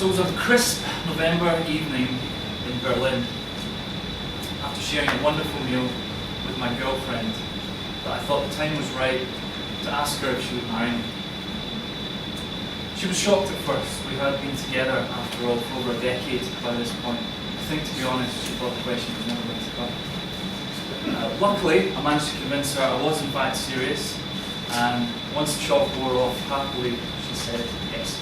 So it was a crisp November evening in Berlin, after sharing a wonderful meal with my girlfriend, that I thought the time was right to ask her if she would marry me. She was shocked at first. We had been together, after all, for over a decade by this point. I think, to be honest, she thought the question was never going to come. Luckily, I managed to convince her I was in fact serious, and once the shock wore off happily, she said yes.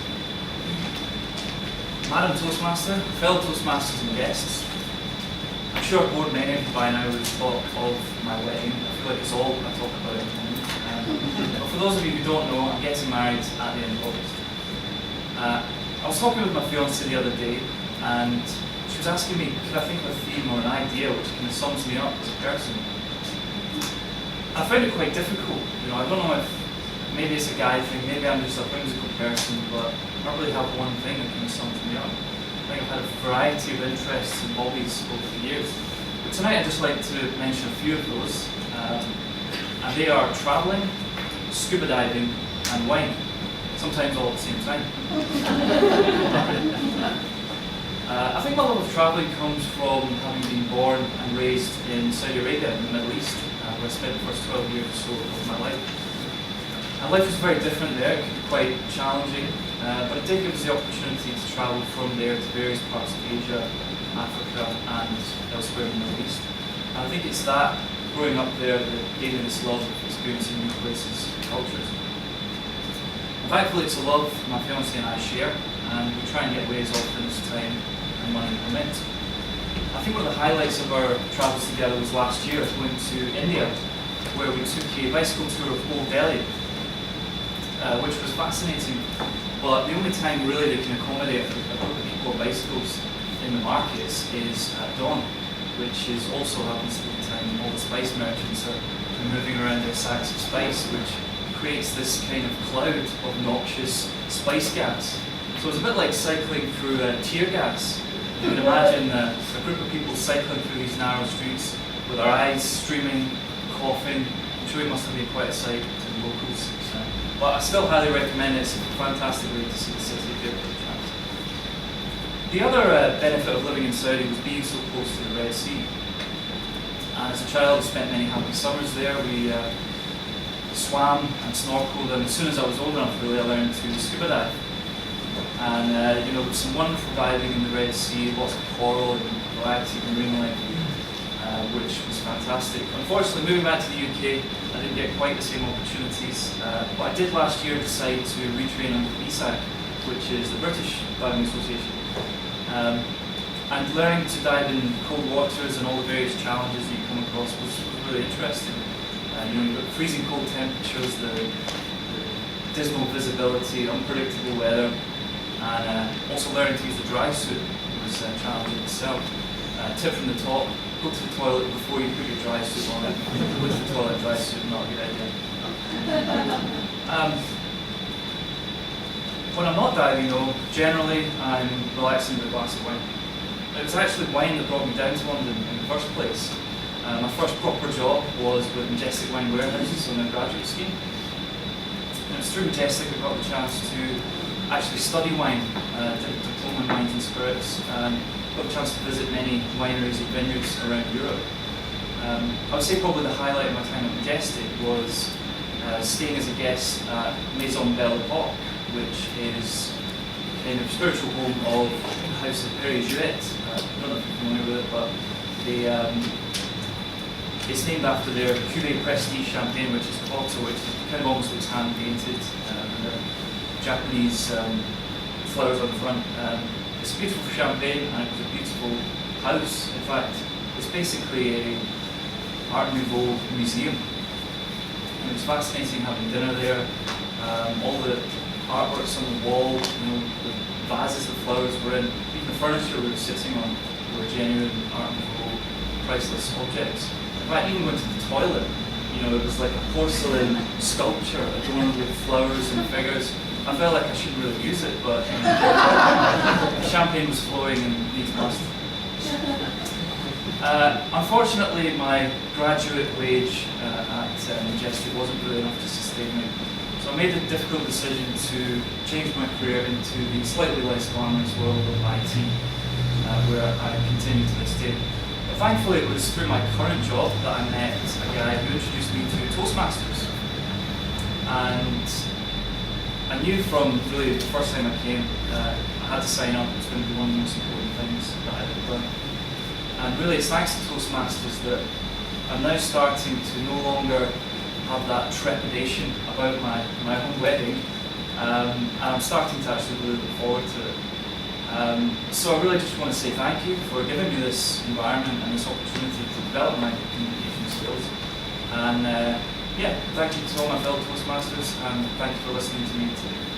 Madam Toastmaster, fellow Toastmasters and guests, I'm sure I've bored many of you by now with the thought of my wedding. I feel like it's all I talk about at the moment. But for those of you who don't know, I'm getting married at the end of August. I was talking with my fiancée the other day, and she was asking me, could I think of a theme or an idea which kind of sums me up as a person? I found it quite difficult. I don't know if maybe it's a guy thing, maybe I'm just a whimsical person, but I don't really have one thing that kind of sums me up. I think I've had a variety of interests and hobbies over the years. But tonight I'd just like to mention a few of those, and they are travelling, scuba diving, and wine. Sometimes all at the same time. I think my love of travelling comes from having been born and raised in Saudi Arabia in the Middle East, where I spent the first 12 years or so of my life. And life was very different there, it could be quite challenging, but it did give us the opportunity to travel from there to various parts of Asia, Africa, and elsewhere in the Middle East. And I think it's that, growing up there, that gave me this love of experiencing new places and cultures. Thankfully, it's a love my fiancée and I share, and we try and get away as often as time and money permit. I think one of the highlights of our travels together was last year, going to India, where we took a bicycle tour of Old Delhi, which was fascinating. But the only time really they can accommodate a group of people on bicycles in the markets is at dawn, which is also happens to be the time when all the spice merchants are moving around their sacks of spice, which creates this kind of cloud of noxious spice gas. So it's a bit like cycling through tear gas. You can imagine a group of people cycling through these narrow streets with their eyes streaming, coughing. I'm sure it must have been quite a sight to the locals. But I still highly recommend it. It's a fantastic way to see the city if you ever get a chance. The other benefit of living in Saudi was being so close to the Red Sea. And as a child, I spent many happy summers there. We swam and snorkeled, and as soon as I was old enough, really, I learned to scuba dive. And there was some wonderful diving in the Red Sea, lots of coral and variety of marine life, which was fantastic. Unfortunately, moving back to the UK, I didn't get quite the same opportunities, but I did last year decide to retrain under BSAC, which is the British Diving Association. And learning to dive in cold waters and all the various challenges that you come across was really interesting. You've got freezing cold temperatures, the dismal visibility, unpredictable weather, and also learning to use the dry suit was challenging itself. Tip from the top, go to the toilet before you put your dry suit on it. Go to the toilet dry suit, not a good idea. When I'm not diving though, generally I'm relaxing with a glass of wine. It was actually wine that brought me down to London in the first place. My first proper job was with Majestic Wine Warehouses on a graduate scheme. And it was through Majestic I got the chance to actually study wine, did a diploma in wines and spirits, and got the chance to visit many wineries and vineyards around Europe. I would say probably the highlight of my time at Majestic was staying as a guest at Maison Belle Epoque, which is kind of spiritual home of the House of Perrier-Jouet. I don't know if you're familiar with it, but it's named after their Cuvée Prestige champagne, which is Porto, which kind of almost looks hand painted, and the Japanese flowers on the front. It's a beautiful champagne, and it was a beautiful house. In fact, it's basically a Art Nouveau museum, and it was fascinating having dinner there. All the artworks on the wall, the vases the flowers were in, even the furniture we were sitting on were genuine Art Nouveau, priceless objects. In fact, even went to the toilet, it was like a porcelain sculpture adorned with flowers and figures. I felt like I shouldn't really use it, but the champagne was flowing and needs must. Unfortunately, my graduate wage at Majestic wasn't really enough to sustain me, So I made the difficult decision to change my career into the slightly less glamorous world of IT, where I continue to this day. But thankfully it was through my current job that I met a guy who introduced me to Toastmasters. And I knew from really the first time I came, I had to sign up. It was going to be one of the most important things that I had done. And really it's thanks to Toastmasters that I'm now starting to no longer have that trepidation about my own wedding, and I'm starting to actually really look forward to it. So I really just want to say thank you for giving me this environment and this opportunity to develop my communication skills. And yeah, thank you to all my fellow Toastmasters, and thank you for listening to me today.